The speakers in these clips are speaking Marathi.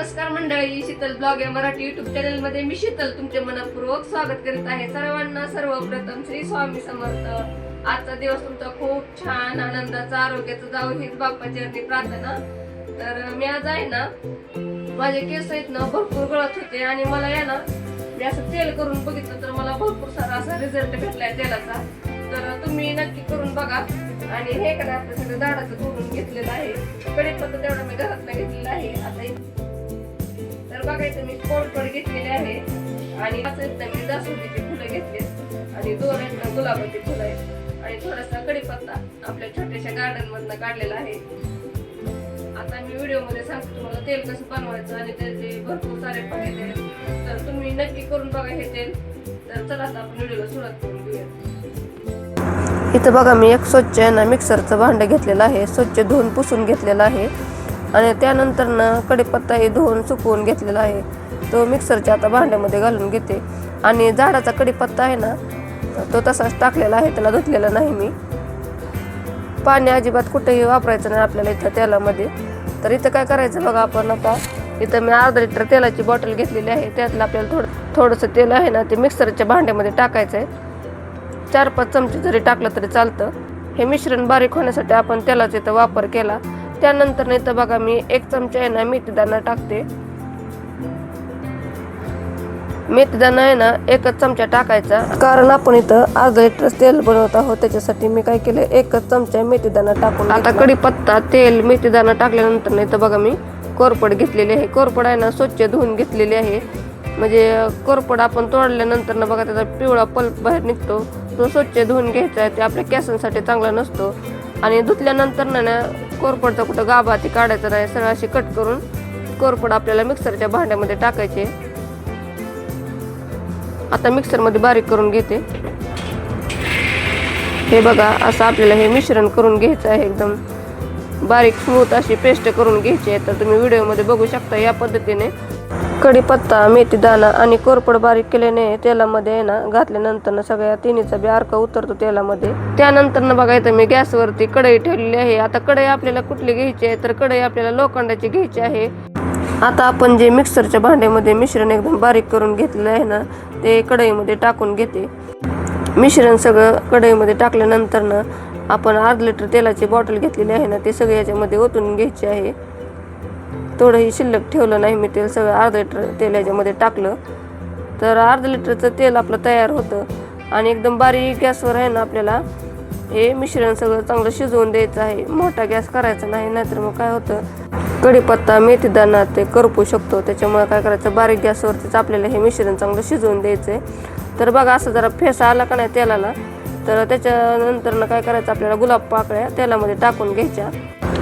नमस्कार मंडळी, शीतल ब्लॉग या मराठी युट्यूब चॅनल मध्ये मी शीतल तुमचे मनपूर्वक स्वागत करीत आहे. सर्वांना सर्वप्रथम श्री स्वामी समर्थ. आजचा दिवस तुमचा खूप छान आनंदाचा आरोग्याचा जावो हीच बाप्पाची चरणी प्रार्थना. तर मी आज आहे ना, माझे केस आहेत ना भरपूर गळत होते आणि मला आहे ना, मी असं तेल करून बघितलं तर मला भरपूर सारा असा रिझल्ट भेटलाय तेलाचा. तर तुम्ही नक्की करून बघा. आणि हे का आपलं सगळं झाडाचं तोडून घेतलेलं आहे. कढीपत्ता तेवढा मी घरातला घेतलेला आहे. आता तर बघायचं मी कोरफड घेतलेले आहे आणि मी जास्वंदीची फुलं घेतली आणि 2 आहेत ना गुलाबाची फुलं आहेत आणि थोडासा कढीपत्ता आपल्या छोट्याशा गार्डन मधनं काढलेला आहे. आता मी व्हिडिओ मध्ये सांगते तुम्हाला तेल कसं बनवायचं आणि त्याचे भरपूर सारे फायदे आहेत. तर तुम्ही नक्की करून बघा हे तेल. तर चला आता आपण व्हिडिओला सुरुवात करून घेऊया. इथं बघा मी एक स्वच्छ ना मिक्सरचं भांडं घेतलेलं आहे. स्वच्छ धुवून पुसून घेतलेलं आहे आणि त्यानंतर ना कढीपत्ताही धुवून सुकवून घेतलेला आहे. तो मिक्सरच्या आता भांड्यामध्ये घालून घेते. आणि झाडाचा कढीपत्ता आहे ना, तो तसाच टाकलेला आहे, त्याला धुतलेला नाही मी. पाणी अजिबात कुठेही वापरायचं नाही आपल्याला इथं तेलामध्ये. तर इथं काय करायचं बघा, आपण आता इथं मी अर्धा लिटर तेलाची बॉटल घेतलेली आहे. त्यातलं आपल्याला थोडंसं तेल आहे ना, ते मिक्सरच्या भांड्यामध्ये टाकायचं आहे. 4-5 चमचे जरी टाकलं तरी चालतं. हे मिश्रण बारीक होण्यासाठी आपण तेलाचा इथं वापर केला. त्यानंतर इथं बघा मी 1 चमचा आहे ना मेथीदाणा टाकते. मेथीदाणा आहे ना 1च चमचा टाकायचा, कारण आपण इथं अर्धा लिटर तेल बनवत आहोत. त्याच्यासाठी मी काय केलं, 1च चमचा मेथीदाणा टाकून आता कढीपत्ता, तेल, मेथीदाणा टाकल्यानंतर इथं बघा मी कोरफड घेतलेली आहे. कोरफड आहे ना स्वच्छ धुवून घेतलेली आहे. म्हणजे कोरफड आपण तोडल्यानंतर ना बघा त्याचा पिवळा पल्प बाहेर निघतो. तो स्वच्छ धुवून घ्यायचा आहे. ते आपल्या केसांसाठी चांगला नसतो. आणि धुतल्यानंतर ना कोरफडचा कुठं गाभा ती काढायचा नाही. सरळ अशी कट करून कोरफड आपल्याला मिक्सरच्या भांड्यामध्ये टाकायचे. आता मिक्सरमध्ये बारीक करून घेते. हे बघा असं आपल्याला हे मिश्रण करून घ्यायचं आहे. एकदम बारीक स्मूथ अशी पेस्ट करून घ्यायची आहे. तर तुम्ही व्हिडिओमध्ये बघू शकता या पद्धतीने. कढीपत्ता, मेथीदाणा आणि कोरफड बारीक केल्याने तेलामध्ये ना घातल्यानंतर सगळ्या तिन्हीचा बी अर्क उतरतो तेलामध्ये. त्यानंतर बघा इथं मी गॅसवरती कढई ठेवलेली आहे. आता कढई आपल्याला कुठली घ्यायची आहे, तर कढई आपल्याला लोखंडाची घ्यायची आहे. आता आपण जे मिक्सरच्या भांड्यामध्ये मिश्रण एकदम बारीक करून घेतलेलं आहे ना, ते कढईमध्ये टाकून घेते. मिश्रण सगळं कढईमध्ये टाकल्यानंतर ना आपण अर्धा लिटर तेलाची बॉटल घेतलेली आहे ना, ते सगळं याच्यामध्ये ओतून घ्यायचे आहे. थोडंही शिल्लक ठेवलं नाही मी. तेल सगळं अर्धा लिटर तेल याच्यामध्ये टाकलं तर अर्धा लिटरचं तेल आपलं तयार होतं. आणि एकदम बारीक गॅसवर आहे ना आपल्याला हे मिश्रण सगळं चांगलं शिजवून द्यायचं आहे. मोठा गॅस करायचा नाही, नाहीतर मग काय होतं, कढीपत्ता, मेथीदाणा ते करपू शकतो. त्याच्यामुळे काय करायचं, बारीक गॅसवरतीच आपल्याला हे मिश्रण चांगलं शिजवून द्यायचं आहे. तर बघा असं जरा फेसा आला का नाही तेलाला, तर त्याच्यानंतर काय करायचं, आपल्याला गुलाब पाकळ्या तेलामध्ये टाकून घ्यायच्या.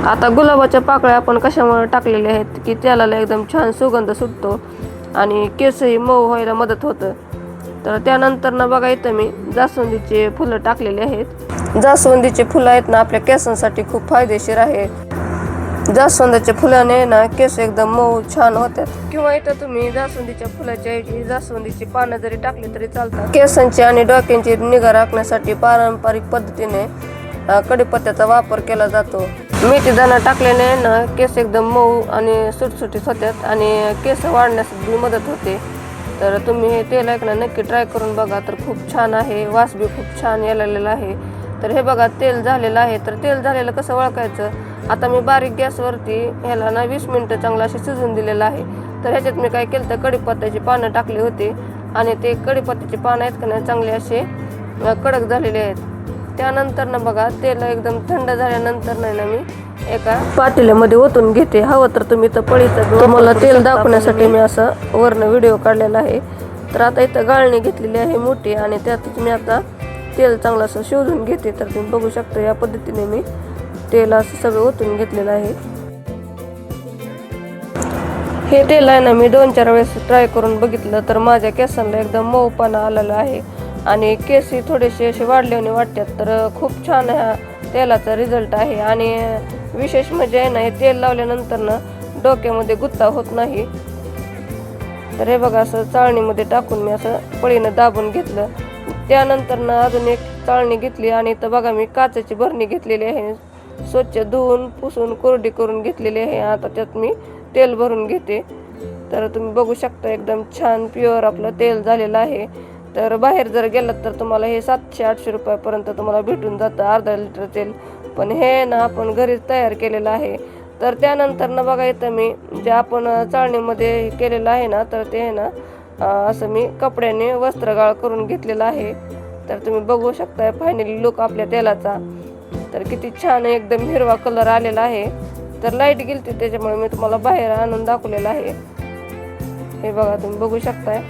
आता गुलाबाच्या पाकळ्या आपण कशामुळे टाकलेल्या आहेत की तेलाला एकदम छान सुगंध सुटतो आणि केसही मऊ व्हायला मदत होतं. तर त्यानंतर बघा इथं मी जास्वंदीचे फुलं टाकलेले आहेत. जास्वंदीचे फुलं आहेत ना आपल्या केसांसाठी खूप फायदेशीर आहेत. जास्वंदाच्या फुलाने ना केस एकदम मऊ छान होतात. किंवा इथं तुम्ही जास्वंदीच्या फुलाच्या ऐवजी जास्वंदीची पानं जरी टाकली तरी चालतात. केसांची आणि डोक्यांची निगा राखण्यासाठी पारंपरिक पद्धतीने कढीपत्त्याचा वापर केला जातो. मेथीदाणा टाकल्याने ना केस एकदम मऊ आणि सुटसुटीत होतात आणि केस वाढण्यास मदत होते. तर तुम्ही हे तेल ऐकणं नक्की ट्राय करून बघा. तर खूप छान आहे, वास बी खूप छान यायला आहे. तर हे बघा तेल झालेलं आहे. तर तेल झालेलं कसं ओळखायचं, आता मी बारीक गॅसवरती ह्याला ना 20 मिनिटं चांगलं असे शिजून दिलेलं आहे. तर ह्याच्यात मी काय केलं, तर कढीपत्त्याची पानं टाकली होती आणि ते कढीपत्त्याची पानं आहेत का नाही चांगले असे कडक झालेले आहेत. त्यानंतर बघा तेल एकदम थंड झाल्यानंतर ना मी एका पातेल्यामध्ये ओतून घेते. हवं तर तुम्ही तर पळीचं तुम्हाला तेल दाखवण्यासाठी मी असं वरनं व्हिडिओ काढलेला आहे. तर आता इथं गाळणी घेतलेली आहे मोठी आणि त्यातच मी आता तेल चांगलं असं शोधून घेते. तर तुम्ही बघू शकता या पद्धतीने मी तेल असं सगळं ओतून घेतलेलं आहे. हे तेल आहे ना मी 2-4 वेळेस ट्राय करून बघितलं तर माझ्या केसांना एकदम मऊपणा आलेला आहे आणि केसही थोडेसे असे वाढल्याने वाटतात. तर खूप छान ह्या तेलाचा रिझल्ट आहे. आणि विशेष म्हणजे आहे ना, हे तेल लावल्यानंतर ना डोक्यामध्ये गुत्ता होत नाही. तर हे बघा असं चाळणीमध्ये टाकून मी असं पळीनं दाबून घेतलं. त्यानंतर अजून एक चाळणी घेतली आणि इथं बघा मी काचेची भरणी घेतलेली आहे. स्वच्छ धुवून पुसून कोरडी करून घेतलेली आहे. आता त्यात मी तेल भरून घेते तर तुम्ही बघू शकता एकदम छान प्युअर आपलं तेल झालेलं आहे. तर बाहेर जर गेलात तर तुम्हाला हे 700-800 रुपयापर्यंत तुम्हाला भेटून जातं अर्धा लिटर तेल. पण हे ना आपण घरीच तयार केलेलं आहे. तर त्यानंतर ना बघा इथं मी जे आपण चाळणीमध्ये केलेलं आहे ना तर ते आहे ना असं मी कपड्याने वस्त्रगाळ करून घेतलेलं आहे. तर तुम्ही बघू शकताय फायनली लुक आपल्या तेलाचा. तर किती छान एकदम हिरवा कलर आलेला आहे. तर लाईट गेलती त्याच्यामुळे मी तुम्हाला बाहेर आणून दाखवलेलं आहे. हे बघा तुम्ही बघू शकताय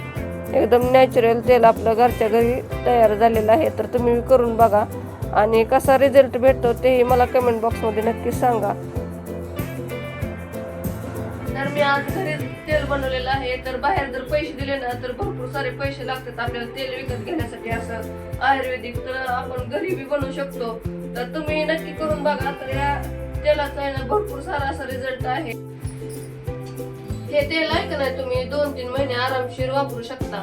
एकदम नॅचरल तेल आपलं घरच्या घरी तयार झालेलं आहे. तर तुम्ही करून बघा आणि कसा रिझल्ट भेटतो तेही मला कमेंट बॉक्समध्ये नक्कीच सांगा. तर मी आज घरी तेल बनवलेलं आहे. तर बाहेर जर पैसे दिले ना तर भरपूर सारे पैसे लागतात आपल्याला तेल विकत घेण्यासाठी. असं आयुर्वेदिक तर आपण घरी बी बनवू शकतो. तर तुम्ही नक्की करून बघा. तर या तेलाचा आहे ना भरपूर सारा असा रिझल्ट आहे. हे तेल आहे का नाही तुम्ही 2-3 महिने आरामशीर वापरू शकता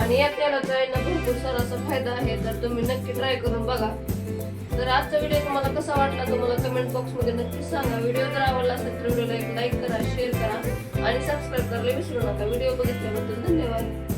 आणि या तेलाचा आहे ना भरपूर सारा असा फायदा आहे. तर तुम्ही नक्की ट्राय करून बघा. तर आजचा व्हिडिओ तुम्हाला कसा वाटला तुम्हाला कमेंट बॉक्स मध्ये नक्कीच सांगा. व्हिडिओ जर आवडला असेल तर व्हिडिओला एक लाईक करा, शेअर करा आणि सबस्क्राईब करायला विसरू नका. व्हिडिओ बघितल्याबद्दल धन्यवाद.